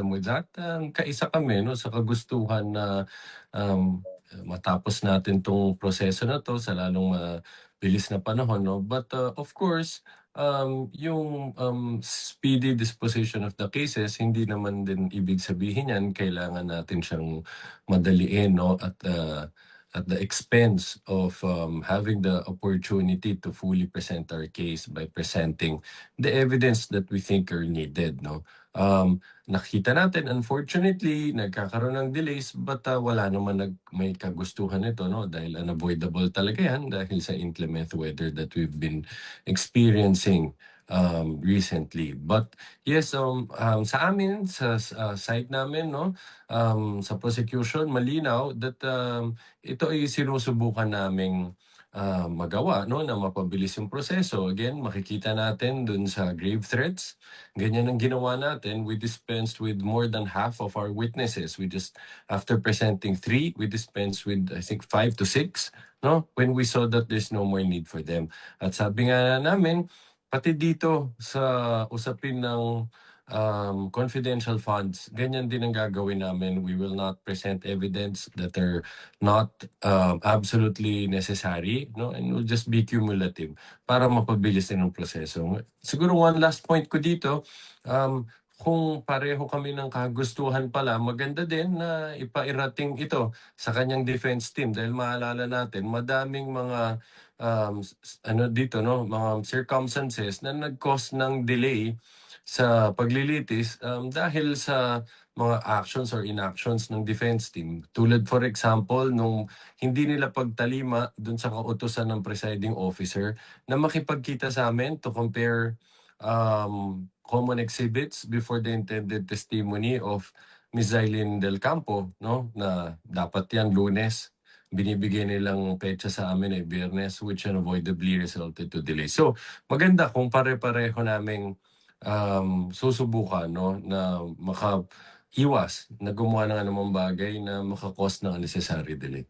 with that, kaisa kami 'no sa kagustuhan na, um, matapos natin 'tong proseso na 'to sa lalong mabilis na panahon 'no. But, of course, yung, speedy disposition of the cases hindi naman din ibig sabihin niyan kailangan natin siyang madaliin 'no at the expense of, having the opportunity to fully present our case by presenting the evidence that we think are needed 'no. Nakita natin unfortunately nagkakaroon ng delays but, wala naman may kagustuhan nito 'no dahil unavoidable talaga 'yan dahil sa inclement weather that we've been experiencing, recently. But yes, sa amin sa side namin 'no, sa prosecution malinaw that, ito ay sinusubukan naming magawa 'no na mapabilis yung proseso. Again, makikita natin dun sa grave threats, ganyan ang ginawa natin. We dispensed with more than half of our witnesses. After presenting 3, we dispensed with I think 5 to 6 'no, when we saw that there's no more need for them. At sabi nga namin, pati dito sa usapin ng confidential funds, ganyan din ang gagawin namin. We will not present evidence that are not absolutely necessary, no? And will just be cumulative para mapabilis din ang proseso. Siguro one last point ko dito, kung pareho kami ng kagustuhan pala, maganda din na ipairating ito sa kanyang defense team dahil maalala natin madaming mga ano dito no, mga circumstances na nag-cause ng delay sa paglilitis dahil sa mga actions or inactions ng defense team. Tulad for example, nung hindi nila pagtalima dun sa kautusan ng presiding officer na makipagkita sa amin to compare common exhibits before the intended testimony of Ms. Zailin Del Campo, no? Na dapat yan Lunes. Binibigay nilang petsa sa amin ay Biyernes, which unavoidably resulted to delay. So, maganda kung pare-pareho naming susubukan no na makaiwas na gumawa ng anumang bagay na maka-cause ng unnecessary delay.